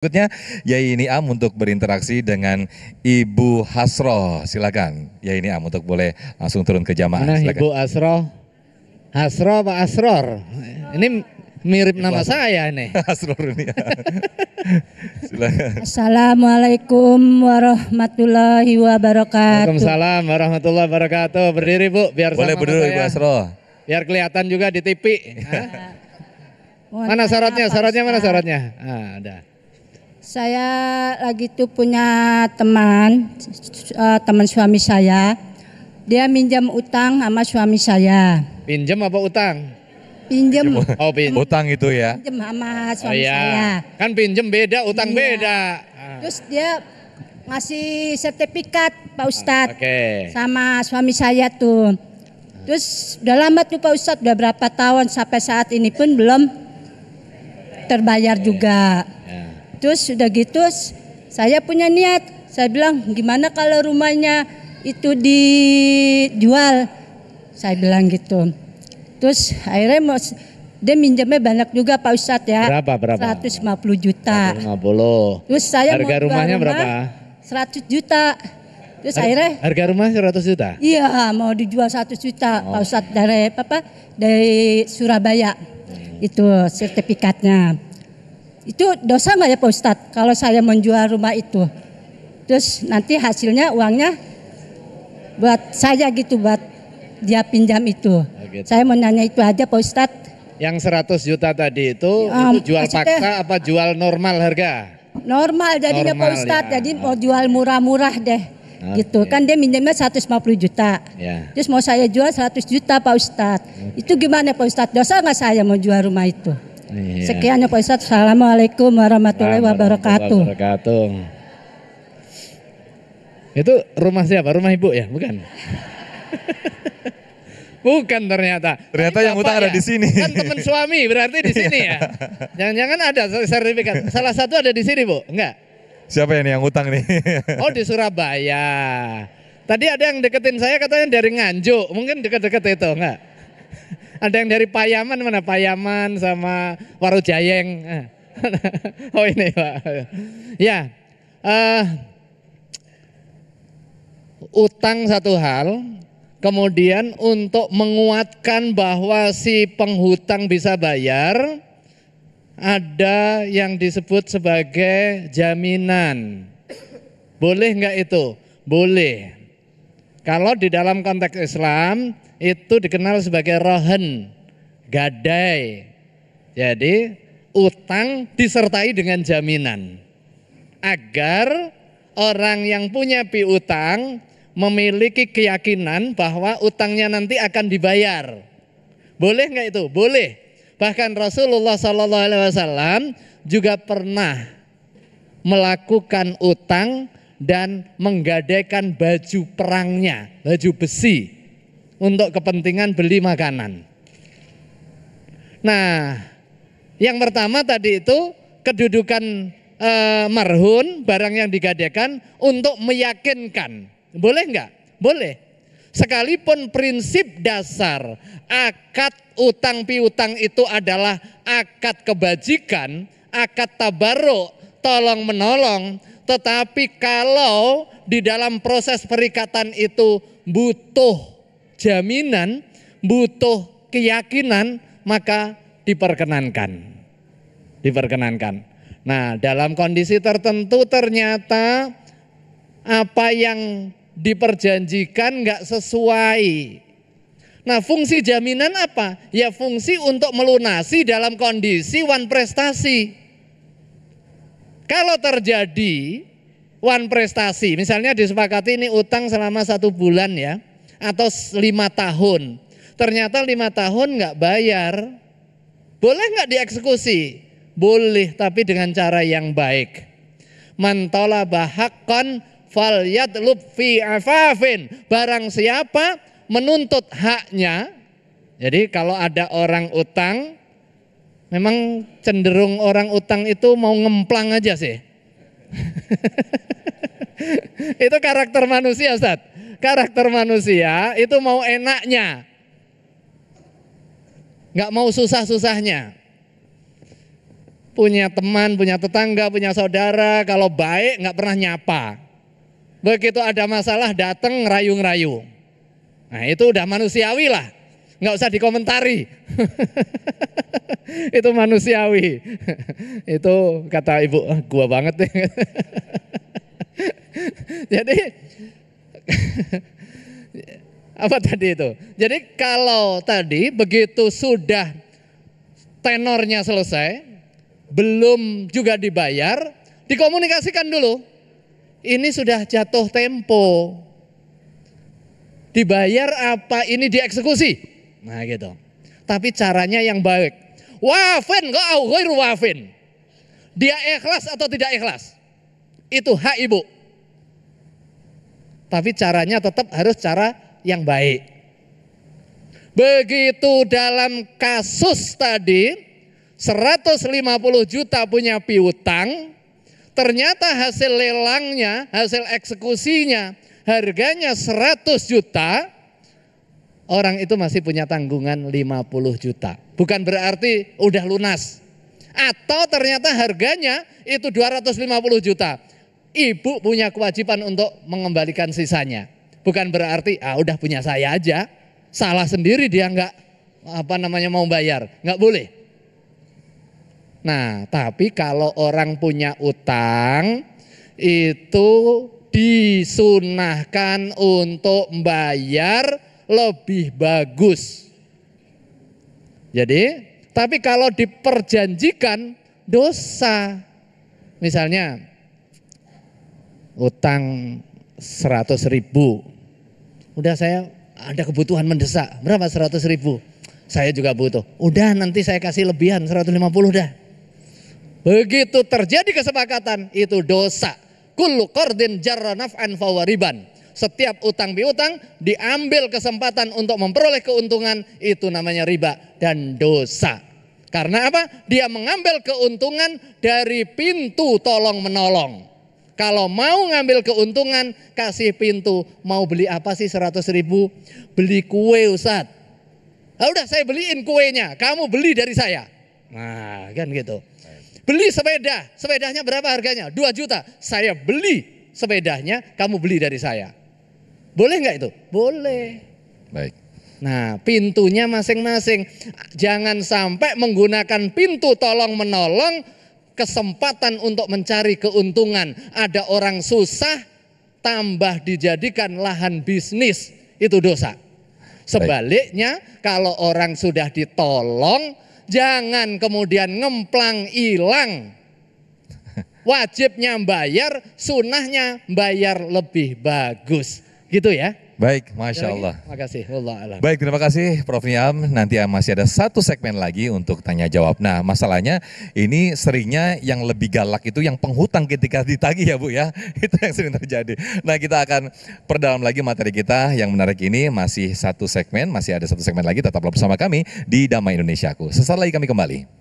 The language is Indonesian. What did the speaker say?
Berikutnya Yai Niam untuk berinteraksi dengan Ibu Hasroh. Silakan Yai Niam untuk boleh langsung turun ke jamaah. Mana silakan. Ibu Hasroh? Hasroh Pak Asror? Ini mirip Ibu nama Hasroh. Saya ini. Hasroh ini. Silakan. Assalamualaikum warahmatullahi wabarakatuh. Waalaikumsalam warahmatullahi wabarakatuh. Berdiri Bu, biar boleh sama berdiri saya. Ibu Hasroh. Biar kelihatan juga di TV. Mana syaratnya? Syaratnya mana syaratnya? Ada. Saya lagi tuh punya teman suami saya. Dia minjam utang sama suami saya. Pinjam apa utang? Pinjam. Oh, utang itu ya. Pinjam sama suami saya. Kan pinjam beda, utang beda. Terus dia ngasih sertifikat Pak Ustadz sama suami saya tuh. Terus udah lama tuh Pak Ustadz, udah berapa tahun sampai saat ini pun belum terbayar juga. Terus udah gitu saya punya niat, saya bilang gimana kalau rumahnya itu dijual, saya bilang gitu. Terus akhirnya dia minjamnya banyak juga Pak Ustadz ya. Berapa? 150 juta. 150. Terus saya harga rumahnya berapa? 100 juta. Terus akhirnya harga rumah 100 juta? Iya, mau dijual 100 juta Pak Ustadz dari Surabaya. Itu sertifikatnya. Itu dosa nggak ya Pak Ustadz kalau saya menjual rumah itu? Terus nanti hasilnya uangnya buat saya gitu, buat dia pinjam itu. Gitu. Saya mau nanya itu aja Pak Ustadz. Yang 100 juta tadi itu jual paksa apa jual normal harga? Normal jadinya Pak Ustadz, ya. Jadi mau jual murah-murah deh. Gitu kan dia minjamnya 150 juta. Terus mau saya jual 100 juta Pak Ustadz. Itu gimana Pak Ustadz? Dosa nggak saya mau jual rumah itu? Sekian ya Pak Ustadz. Assalamualaikum warahmatullahi wabarakatuh. Itu rumah siapa? Rumah Ibu ya? Bukan? Bukan ternyata. Ternyata yang utang ada di sini. Kan teman suami berarti di sini ya. Jangan-jangan ada sertifikat. Salah satu ada di sini Bu? Enggak? Siapa yang utang nih? Oh di Surabaya. Tadi ada yang deketin saya katanya dari Nganjuk. Mungkin deket-deket itu enggak? Ada yang dari Payaman, mana Payaman sama Warujayeng. Oh ini Pak. Ya, utang satu hal, kemudian untuk menguatkan bahwa si penghutang bisa bayar, ada yang disebut sebagai jaminan. Boleh enggak itu? Boleh. Kalau di dalam konteks Islam, itu dikenal sebagai rohen, gadai. Jadi utang disertai dengan jaminan. Agar orang yang punya piutang memiliki keyakinan bahwa utangnya nanti akan dibayar. Boleh nggak itu? Boleh. Bahkan Rasulullah SAW juga pernah melakukan utang dan menggadaikan baju perangnya, baju besi, untuk kepentingan beli makanan. Nah, yang pertama tadi itu kedudukan marhun, barang yang digadaikan untuk meyakinkan. Boleh enggak? Boleh. Sekalipun prinsip dasar akad utang piutang itu adalah akad kebajikan, akad tabarruk, tolong menolong, tetapi kalau di dalam proses perikatan itu butuh jaminan, butuh keyakinan, maka diperkenankan. Nah, dalam kondisi tertentu ternyata apa yang diperjanjikan nggak sesuai. Nah, fungsi jaminan apa? Ya fungsi untuk melunasi dalam kondisi wan prestasi. Kalau terjadi wan prestasi, misalnya disepakati ini utang selama 1 bulan ya, atau 5 tahun, ternyata 5 tahun nggak bayar, boleh nggak dieksekusi? Boleh, tapi dengan cara yang baik. Man talaba haqqan falyatlub fi afafin. Barang siapa menuntut haknya, jadi kalau ada orang utang, memang cenderung orang utang itu mau ngemplang aja sih. Itu karakter manusia Ustaz. Karakter manusia itu mau enaknya, nggak mau susah-susahnya. punya teman, punya tetangga, punya saudara, kalau baik nggak pernah nyapa. Begitu ada masalah datang ngerayu-ngerayu. Nah itu udah manusiawi lah, nggak usah dikomentari. Itu manusiawi. Itu kata ibu, gua banget deh. Jadi apa tadi itu? Jadi kalau tadi begitu sudah tenornya selesai, belum juga dibayar, dikomunikasikan dulu. Ini sudah jatuh tempo. Dibayar apa ini dieksekusi? Nah gitu. Tapi caranya yang baik. Wafin enggak ghairu wafin. Dia ikhlas atau tidak ikhlas? Itu hak ibu. Tapi caranya tetap harus cara yang baik. Begitu dalam kasus tadi 150 juta punya piutang, ternyata hasil lelangnya, hasil eksekusinya harganya 100 juta, orang itu masih punya tanggungan 50 juta. Bukan berarti udah lunas. Atau ternyata harganya itu 250 juta. Ibu punya kewajiban untuk mengembalikan sisanya. Bukan berarti udah punya saya aja, salah sendiri dia nggak mau bayar, nggak boleh. Nah, tapi kalau orang punya utang itu disunahkan untuk membayar lebih bagus. Jadi, tapi kalau diperjanjikan dosa. Misalnya utang 100.000. Udah saya ada kebutuhan mendesak. Berapa 100.000? Saya juga butuh. Udah nanti saya kasih lebihan 150 dah. Begitu terjadi kesepakatan itu dosa. Kullu qardin jarra naf'an fawariban. Setiap utang piutang diambil kesempatan untuk memperoleh keuntungan, itu namanya riba dan dosa. Karena apa? Dia mengambil keuntungan dari pintu tolong menolong. Kalau mau ngambil keuntungan, kasih pintu. Mau beli apa sih 100.000? Beli kue Ustaz. Udah saya beliin kuenya, kamu beli dari saya. Nah kan gitu. Beli sepeda, sepedanya berapa harganya? 2 juta, saya beli sepedanya, kamu beli dari saya. Boleh nggak itu? Boleh. Baik. Nah pintunya masing-masing. Jangan sampai menggunakan pintu tolong menolong, kesempatan untuk mencari keuntungan. Ada orang susah, tambah dijadikan lahan bisnis, itu dosa. Sebaliknya kalau orang sudah ditolong, jangan kemudian ngemplang hilang. Wajibnya bayar, sunahnya bayar lebih bagus. Gitu ya. Baik, Masya Allah. Terima kasih. Wallahualam. Baik, terima kasih Prof. Niam. Nanti masih ada satu segmen lagi untuk tanya jawab. Nah, masalahnya ini seringnya yang lebih galak itu yang penghutang ketika ditagih ya Bu ya. Itu yang sering terjadi. Nah, kita akan perdalam lagi materi kita yang menarik ini. Masih satu segmen, masih ada satu segmen lagi. Tetaplah bersama kami di Damai Indonesiaku. Sesaat lagi kami kembali.